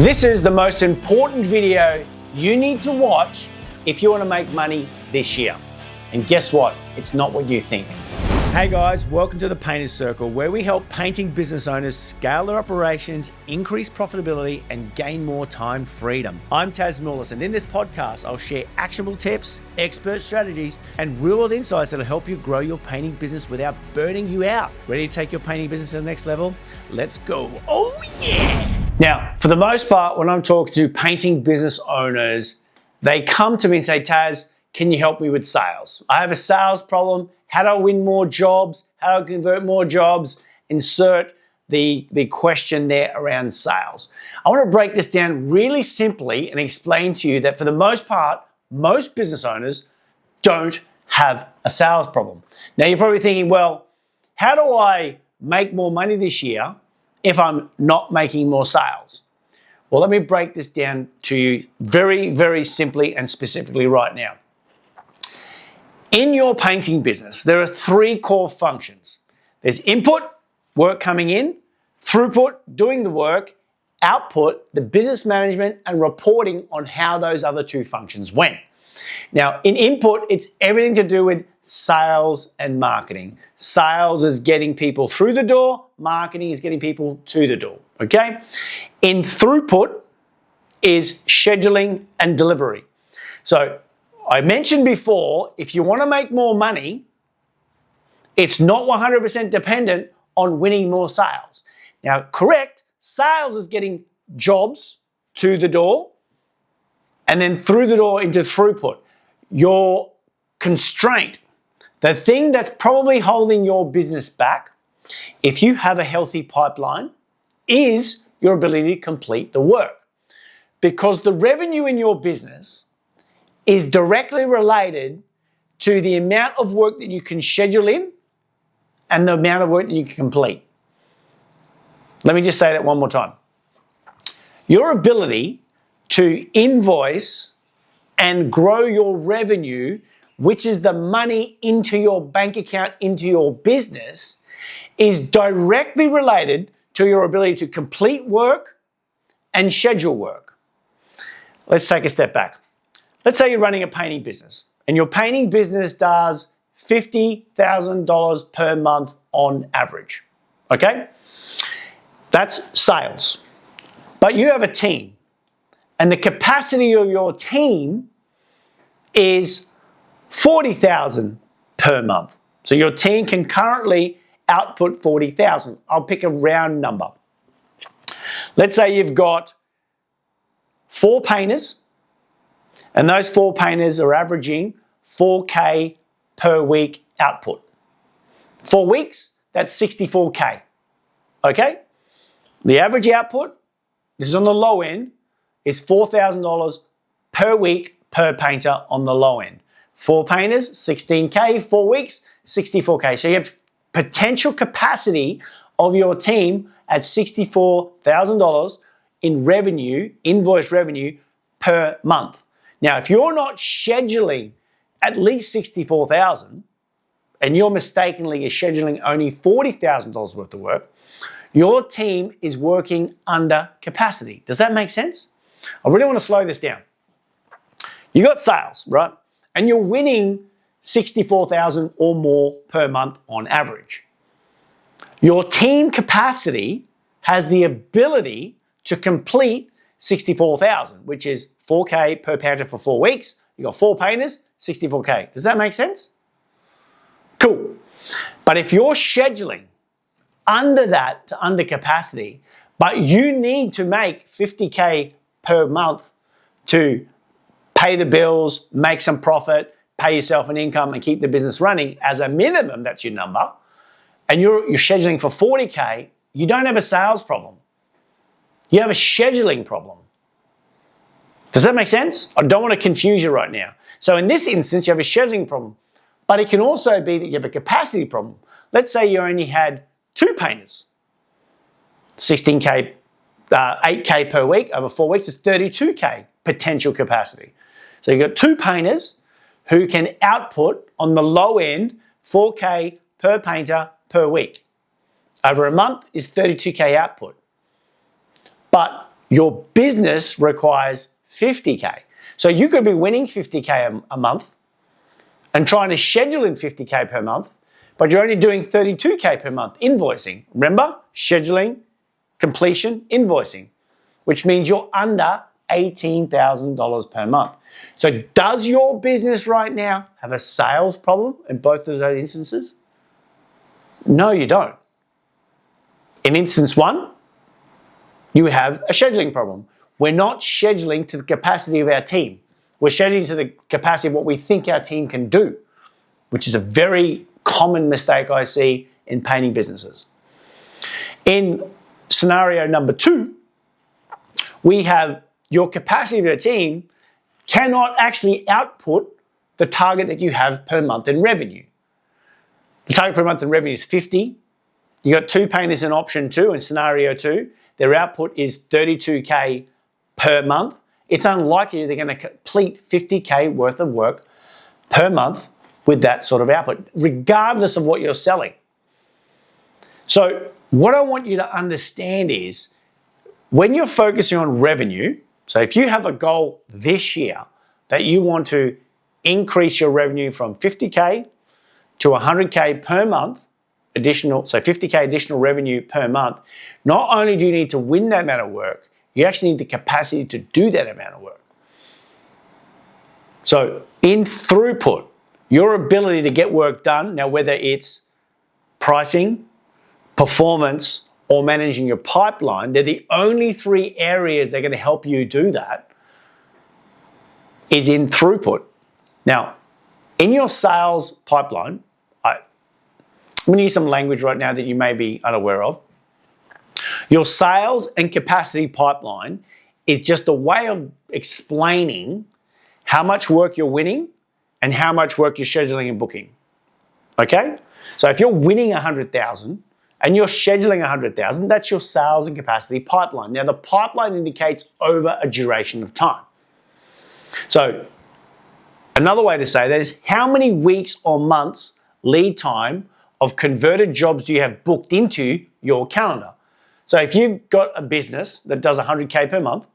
This is the most important video you need to watch if you want to make money this year. And guess what? It's not what you think. Hey guys, welcome to the Painter's Circle, where we help painting business owners scale their operations, increase profitability, and gain more time freedom. I'm Taz Mullis, and in this podcast, I'll share actionable tips, expert strategies, and real-world insights that'll help you grow your painting business without burning you out. Ready to take your painting business to the next level? Let's go. Oh yeah! Now, for the most part, when I'm talking to painting business owners, they come to me and say, Taz, can you help me with sales? I have a sales problem. How do I win more jobs? How do I convert more jobs? Insert the question there around sales. I want to break this down really simply and explain to you that for the most part, most business owners don't have a sales problem. Now, you're probably thinking, well, how do I make more money this year if I'm not making more sales? Well, let me break this down to you very, very simply and specifically right now. In your painting business, there are three core functions. There's input, work coming in; throughput, doing the work; output, the business management and reporting on how those other two functions went. Now, in input, it's everything to do with sales and marketing. Sales is getting people through the door. Marketing is getting people to the door, okay? In throughput is scheduling and delivery. So I mentioned before, if you want to make more money, it's not 100% dependent on winning more sales. Now, correct, sales is getting jobs to the door and then through the door into throughput. Your constraint, the thing that's probably holding your business back, if you have a healthy pipeline, is your ability to complete the work. Because the revenue in your business is directly related to the amount of work that you can schedule in and the amount of work that you can complete. Let me just say that one more time. Your ability to invoice and grow your revenue, which is the money into your bank account, into your business, is directly related to your ability to complete work and schedule work. Let's take a step back. Let's say you're running a painting business and your painting business does $50,000 per month on average, okay? That's sales. But you have a team and the capacity of your team is $40,000 per month. So your team can currently output $40,000. I'll pick a round number. Let's say you've got 4 painters, and those 4 painters are averaging $4K per week output. 4 weeks, that's $64K, okay? The average output, this is on the low end, is $4,000 per week per painter on the low end. 4 painters, $16K, 4 weeks, $64K. So you have potential capacity of your team at $64,000 in revenue, invoice revenue per month. Now, if you're not scheduling at least $64,000 and you're mistakenly scheduling only $40,000 worth of work, your team is working under capacity. Does that make sense? I really want to slow this down. You got sales, right? And you're winning $64,000 or more per month on average. Your team capacity has the ability to complete $64,000, which is $4K per painter for 4 weeks. You got 4 painters, $64K. Does that make sense? Cool. But if you're scheduling under that to under capacity, but you need to make $50K per month to pay the bills, make some profit, pay yourself an income and keep the business running as a minimum, that's your number, and you're scheduling for $40K, you don't have a sales problem. You have a scheduling problem. Does that make sense? I don't want to confuse you right now. So in this instance, you have a scheduling problem, but it can also be that you have a capacity problem. Let's say you only had 2 painters, 16K, 8K per week over 4 weeks is 32K potential capacity. So you've got 2 painters who can output on the low end 4K per painter per week. Over a month is 32K output. But your business requires 50K. So you could be winning 50K a month and trying to schedule in 50K per month, but you're only doing 32K per month invoicing. Remember, scheduling, completion, invoicing, which means you're under $18,000 per month. So does your business right now have a sales problem in both of those instances? No, you don't. In instance one, you have a scheduling problem. We're not scheduling to the capacity of our team. We're scheduling to the capacity of what we think our team can do, which is a very common mistake I see in painting businesses. In scenario number two, we have your capacity of your team cannot actually output the target that you have per month in revenue. The target per month in revenue is 50. You got 2 painters in option 2 in scenario 2. Their output is 32K per month. It's unlikely they're going to complete 50K worth of work per month with that sort of output, regardless of what you're selling. So what I want you to understand is when you're focusing on revenue, so if you have a goal this year that you want to increase your revenue from 50K to 100K per month, additional, so 50K additional revenue per month, not only do you need to win that amount of work, you actually need the capacity to do that amount of work. So in throughput, your ability to get work done, now whether it's pricing, performance, or managing your pipeline, they're the only 3 areas that are going to help you do that, is in throughput. Now, in your sales pipeline, I'm going to use some language right now that you may be unaware of. Your sales and capacity pipeline is just a way of explaining how much work you're winning and how much work you're scheduling and booking. Okay? So if you're winning 100,000 and you're scheduling 100,000, that's your sales and capacity pipeline. Now, the pipeline indicates over a duration of time. So another way to say that is how many weeks or months lead time of converted jobs do you have booked into your calendar? So if you've got a business that does 100K per month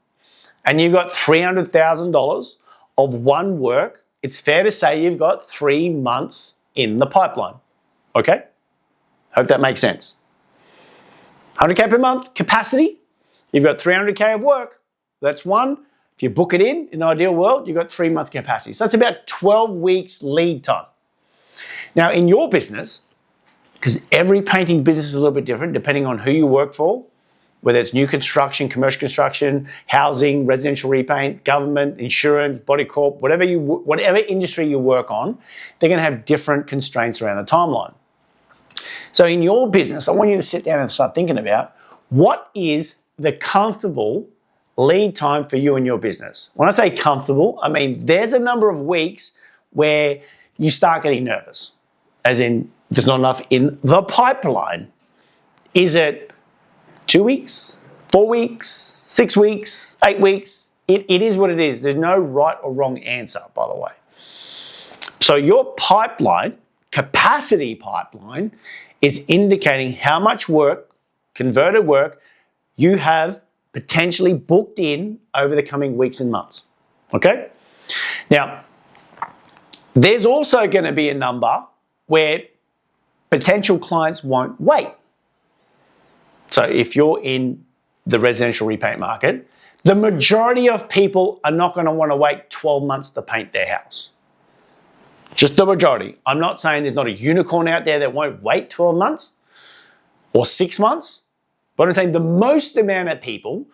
and you've got $300,000 of one work, it's fair to say you've got 3 months in the pipeline. Okay? Hope that makes sense. 100K per month capacity, you've got 300K of work. That's one. If you book it in the ideal world, you've got 3 months capacity. So that's about 12 weeks lead time. Now in your business, because every painting business is a little bit different depending on who you work for, whether it's new construction, commercial construction, housing, residential repaint, government, insurance, body corp, whatever industry you work on, they're going to have different constraints around the timeline. So in your business, I want you to sit down and start thinking about what is the comfortable lead time for you and your business. When I say comfortable, I mean there's a number of weeks where you start getting nervous, as in there's not enough in the pipeline. Is it 2 weeks, 4 weeks, 6 weeks, 8 weeks? It is what it is. There's no right or wrong answer, by the way. So your pipeline, capacity pipeline, is indicating how much work, converted work, you have potentially booked in over the coming weeks and months. Okay? Now, there's also going to be a number where potential clients won't wait. So if you're in the residential repaint market, the majority of people are not going to want to wait 12 months to paint their house. Just the majority. I'm not saying there's not a unicorn out there that won't wait 12 months or 6 months, but I'm saying the most amount of people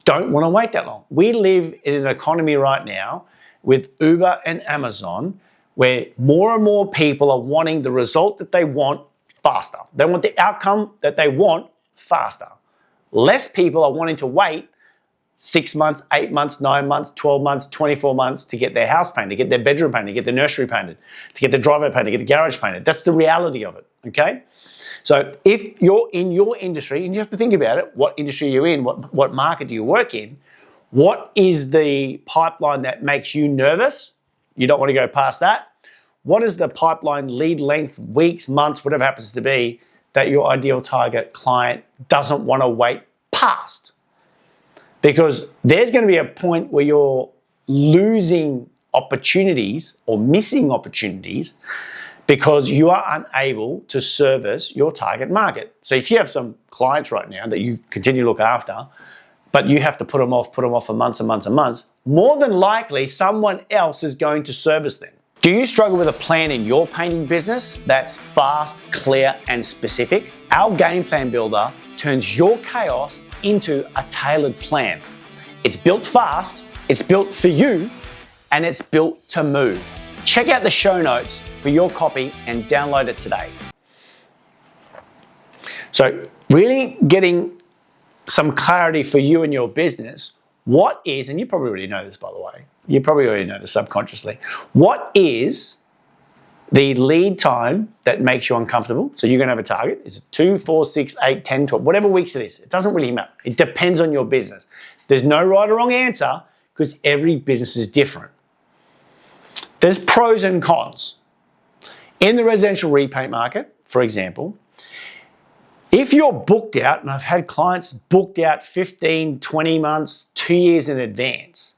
don't want to wait that long. We live in an economy right now with Uber and Amazon where more and more people are wanting the result that they want faster. They want the outcome that they want faster. Less people are wanting to wait 6 months, 8 months, 9 months, 12 months, 24 months to get their house painted, to get their bedroom painted, to get the nursery painted, to get the driveway painted, to get the garage painted. That's the reality of it, okay? So if you're in your industry, and you have to think about it, what industry you're in, what market do you work in, what is the pipeline that makes you nervous? You don't want to go past that. What is the pipeline lead length, weeks, months, whatever happens to be, that your ideal target client doesn't want to wait past? Because there's going to be a point where you're losing opportunities or missing opportunities because you are unable to service your target market. So if you have some clients right now that you continue to look after, but you have to put them off for months and months and months, more than likely someone else is going to service them. Do you struggle with a plan in your painting business that's fast, clear, and specific? Our Game Plan Builder turns your chaos into a tailored plan. It's built fast, it's built for you, and it's built to move. Check out the show notes for your copy and download it today. So really getting some clarity for you and your business, what is, and you probably already know this by the way, you probably already know this subconsciously, what is the lead time that makes you uncomfortable? So you're going to have a target. Is it 2, 4, 6, 8, 10, 12, whatever weeks it is? It doesn't really matter. It depends on your business. There's no right or wrong answer because every business is different. There's pros and cons. In the residential repaint market, for example, if you're booked out, and I've had clients booked out 15, 20 months, 2 years in advance,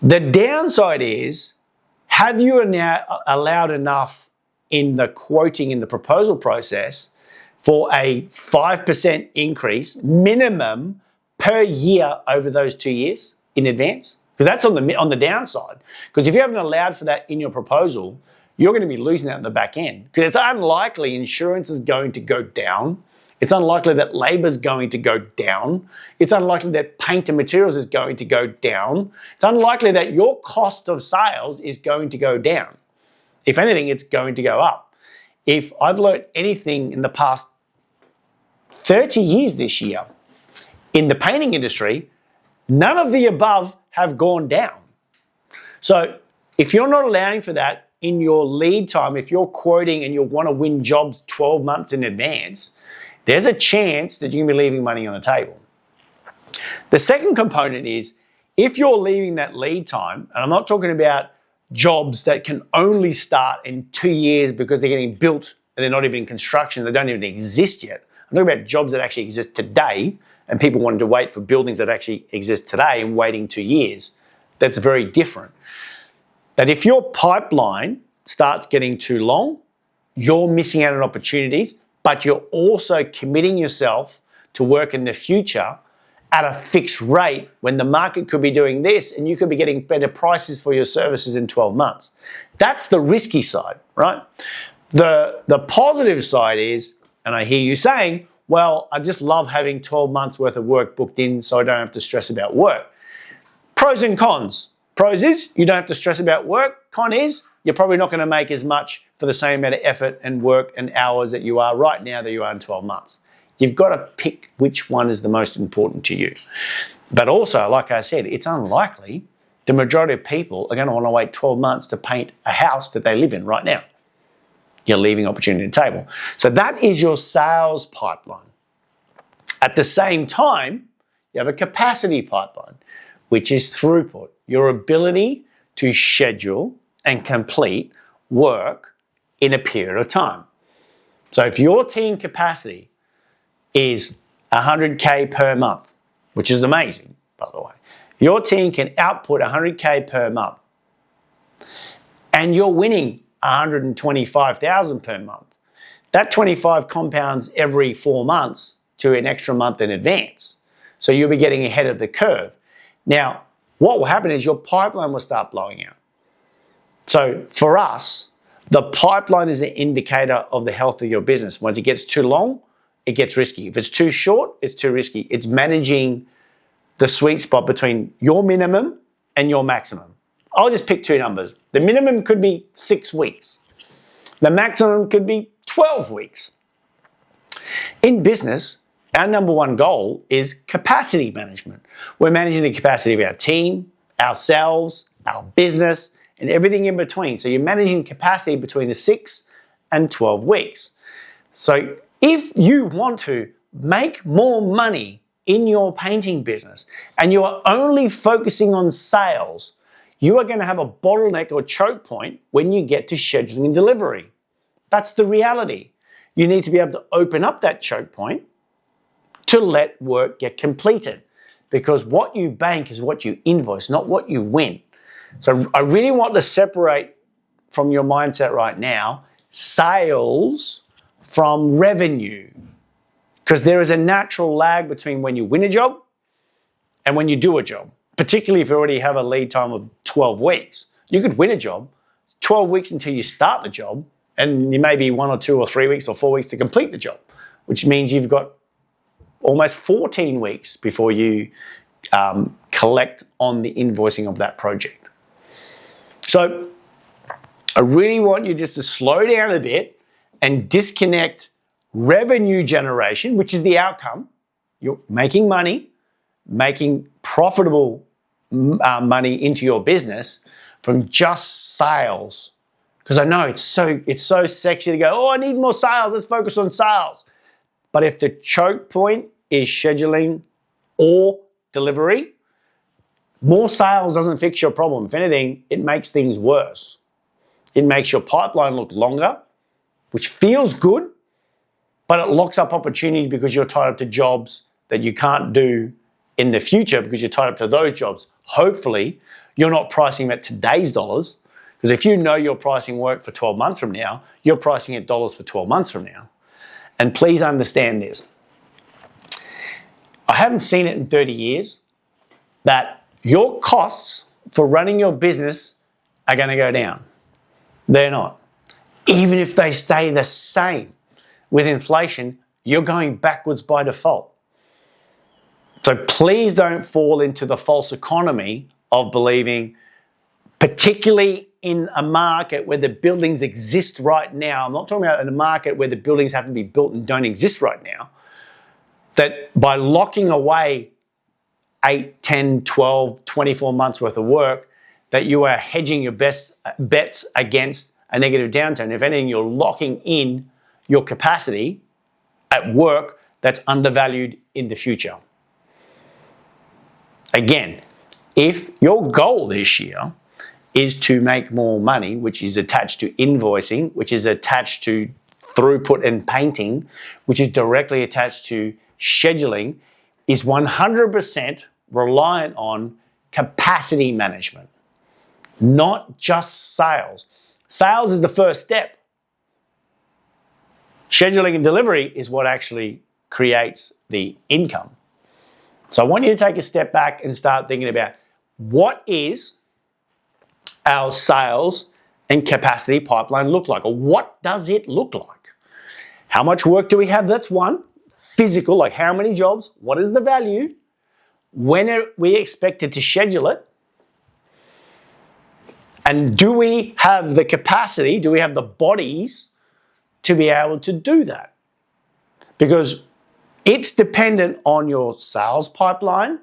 the downside is, have you now allowed enough in the quoting in the proposal process for a 5% increase minimum per year over those 2 years in advance? Because that's on the downside. Because if you haven't allowed for that in your proposal, you're going to be losing that in the back end. Because it's unlikely insurance is going to go down. It's unlikely that labor is going to go down. It's unlikely that paint and materials is going to go down. It's unlikely that your cost of sales is going to go down. If anything, it's going to go up. If I've learned anything in the past 30 years this year in the painting industry, none of the above have gone down. So if you're not allowing for that in your lead time, if you're quoting and you want to win jobs 12 months in advance, there's a chance that you're going to be leaving money on the table. The second component is if you're leaving that lead time, and I'm not talking about jobs that can only start in 2 years because they're getting built and they're not even in construction, they don't even exist yet. I'm talking about jobs that actually exist today and people wanting to wait for buildings that actually exist today and waiting 2 years. That's very different. That if your pipeline starts getting too long, you're missing out on opportunities, but you're also committing yourself to work in the future at a fixed rate when the market could be doing this and you could be getting better prices for your services in 12 months. That's the risky side, right? The positive side is, and I hear you saying, well, I just love having 12 months worth of work booked in so I don't have to stress about work. Pros and cons. Pros is you don't have to stress about work. Con is you're probably not going to make as much for the same amount of effort and work and hours that you are right now that you are in 12 months. You've got to pick which one is the most important to you. But also, like I said, it's unlikely the majority of people are going to want to wait 12 months to paint a house that they live in right now. You're leaving opportunity on the table. So that is your sales pipeline. At the same time, you have a capacity pipeline, which is throughput, your ability to schedule and complete work in a period of time. So if your team capacity is 100K per month, which is amazing, by the way, your team can output 100K per month and you're winning 125,000 per month. That 25 compounds every 4 months to an extra month in advance. So you'll be getting ahead of the curve. Now, what will happen is your pipeline will start blowing out. So for us, the pipeline is an indicator of the health of your business. Once it gets too long, it gets risky. If it's too short, it's too risky. It's managing the sweet spot between your minimum and your maximum. I'll just pick two numbers. The minimum could be 6 weeks. The maximum could be 12 weeks. In business, our number one goal is capacity management. We're managing the capacity of our team, ourselves, our business, and everything in between. So you're managing capacity between the 6 and 12 weeks. So if you want to make more money in your painting business and you are only focusing on sales, you are going to have a bottleneck or choke point when you get to scheduling and delivery. That's the reality. You need to be able to open up that choke point to let work get completed. because what you bank is what you invoice, not what you win. So I really want to separate from your mindset right now sales from revenue, because there is a natural lag between when you win a job and when you do a job, particularly if you already have a lead time of 12 weeks. You could win a job, 12 weeks until you start the job, and you may be 1 or 2 or 3 weeks or 4 weeks to complete the job, which means you've got almost 14 weeks before you collect on the invoicing of that project. So I really want you just to slow down a bit and disconnect revenue generation, which is the outcome. You're making money, making profitable money into your business, from just sales. Because I know it's so sexy to go, oh, I need more sales, let's focus on sales. But if the choke point is scheduling or delivery, more sales doesn't fix your problem. If anything, it makes things worse. It makes your pipeline look longer, which feels good, but it locks up opportunity because you're tied up to jobs that you can't do in the future because you're tied up to those jobs. Hopefully, you're not pricing at today's dollars, because if you know you're pricing work for 12 months from now, you're pricing at dollars for 12 months from now. And please understand this. I haven't seen it in 30 years that your costs for running your business are going to go down. They're not. Even if they stay the same with inflation, you're going backwards by default. So please don't fall into the false economy of believing, particularly in a market where the buildings exist right now. I'm not talking about in a market where the buildings have to be built and don't exist right now, that by locking away 8, 10, 12, 24 months worth of work, that you are hedging your best bets against a negative downturn. If anything, you're locking in your capacity at work that's undervalued in the future. Again, if your goal this year is to make more money, which is attached to invoicing, which is attached to throughput and painting, which is directly attached to scheduling, is 100% reliant on capacity management, not just sales. Sales is the first step. Scheduling and delivery is what actually creates the income. So I want you to take a step back and start thinking about, what is our sales and capacity pipeline look like? Or what does it look like? How much work do we have? That's one. Physical, like how many jobs? What is the value? When are we expected to schedule it? And do we have the capacity, do we have the bodies to be able to do that? Because it's dependent on your sales pipeline,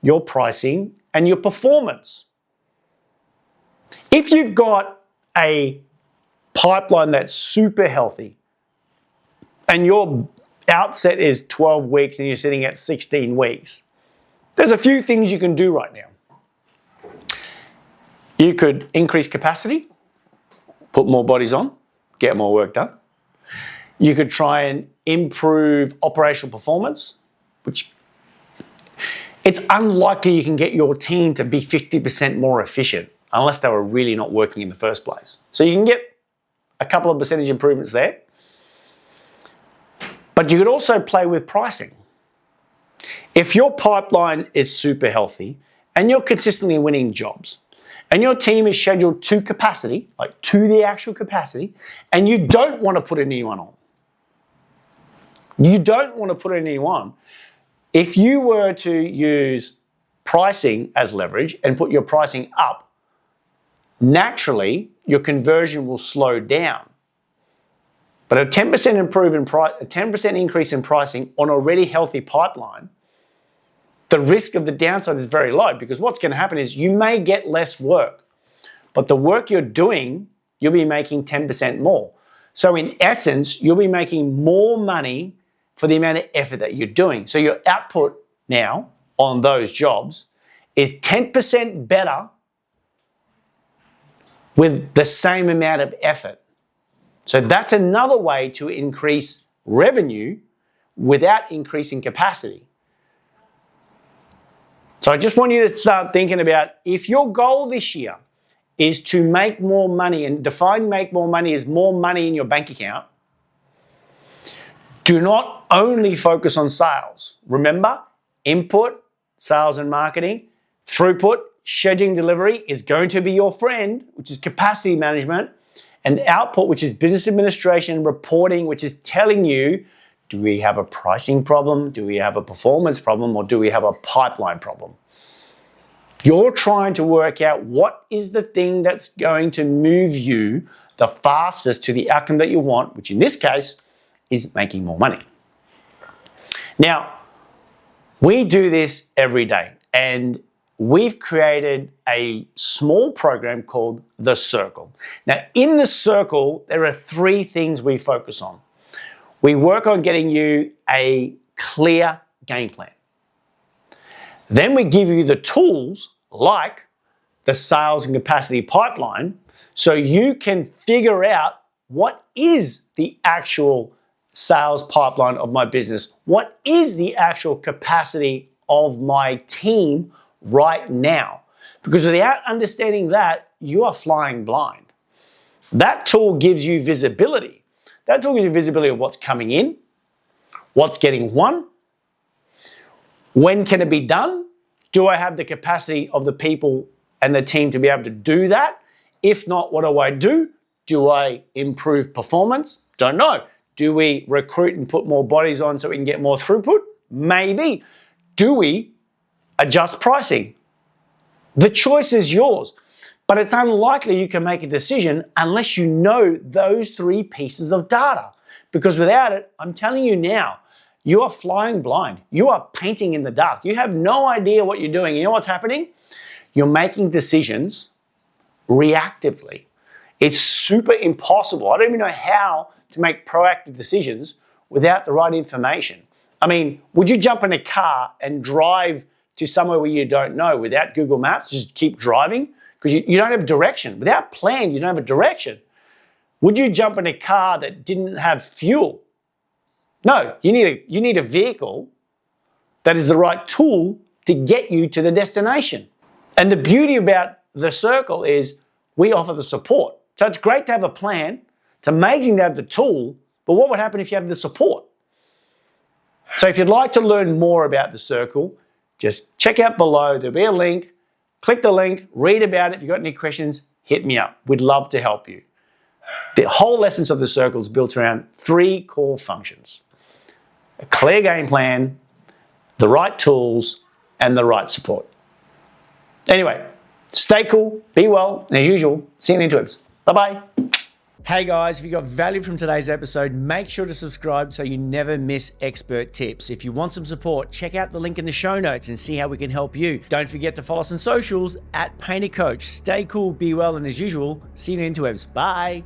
your pricing, and your performance. If you've got a pipeline that's super healthy and your outset is 12 weeks and you're sitting at 16 weeks, there's a few things you can do right now. You could increase capacity, put more bodies on, get more work done. You could try and improve operational performance, which it's unlikely you can get your team to be 50% more efficient unless they were really not working in the first place. So you can get a couple of percentage improvements there. But you could also play with pricing. If your pipeline is super healthy and you're consistently winning jobs, and your team is scheduled to capacity, like to the actual capacity, and you don't want to put anyone on. You don't want to put anyone on. If you were to use pricing as leverage and put your pricing up, naturally your conversion will slow down. But a 10% increase in pricing on a already healthy pipeline, the risk of the downside is very low, because what's going to happen is you may get less work, but the work you're doing, you'll be making 10% more. So in essence, you'll be making more money for the amount of effort that you're doing. So your output now on those jobs is 10% better with the same amount of effort. So that's another way to increase revenue without increasing capacity. So I just want you to start thinking about, if your goal this year is to make more money, and define make more money as more money in your bank account, do not only focus on sales. Remember, input, sales and marketing, throughput, scheduling delivery is going to be your friend, which is capacity management, and output, which is business administration, reporting, which is telling you, do we have a pricing problem? Do we have a performance problem? Or do we have a pipeline problem? You're trying to work out what is the thing that's going to move you the fastest to the outcome that you want, which in this case is making more money. Now, we do this every day, and we've created a small program called The Circle. Now, in The Circle, there are 3 things we focus on. We work on getting you a clear game plan. Then we give you the tools like the sales and capacity pipeline, so you can figure out what is the actual sales pipeline of my business, what is the actual capacity of my team right now. Because without understanding that, you are flying blind. That tool gives you visibility. That tool gives you visibility of what's coming in, what's getting won, when can it be done, do I have the capacity of the people and the team to be able to do that? If not, what do I do? Do I improve performance? Don't know. Do we recruit and put more bodies on so we can get more throughput? Maybe. Do we adjust pricing? The choice is yours, but it's unlikely you can make a decision unless you know those 3 pieces of data. Because without it, I'm telling you now, you are flying blind. You are painting in the dark. You have no idea what you're doing. You know what's happening? You're making decisions reactively. It's super impossible. I don't even know how to make proactive decisions without the right information. I mean, would you jump in a car and drive to somewhere where you don't know without Google Maps? Just keep driving? Because you don't have direction. Without plan, you don't have a direction. Would you jump in a car that didn't have fuel? No, you need a vehicle that is the right tool to get you to the destination. And the beauty about The Circle is we offer the support. So it's great to have a plan. It's amazing to have the tool, but what would happen if you have the support? So if you'd like to learn more about The Circle, just check out below. There'll be a link. Click the link, read about it. If you've got any questions, hit me up. We'd love to help you. The whole essence of The Circle is built around 3 core functions: a clear game plan, the right tools, and the right support. Anyway, stay cool, be well, and as usual, see you in the interwebs. Bye-bye. Hey guys, if you got value from today's episode, make sure to subscribe so you never miss expert tips. If you want some support, check out the link in the show notes and see how we can help you. Don't forget to follow us on socials @PainterCoach. Stay cool, be well, and as usual, see you in the interwebs. Bye.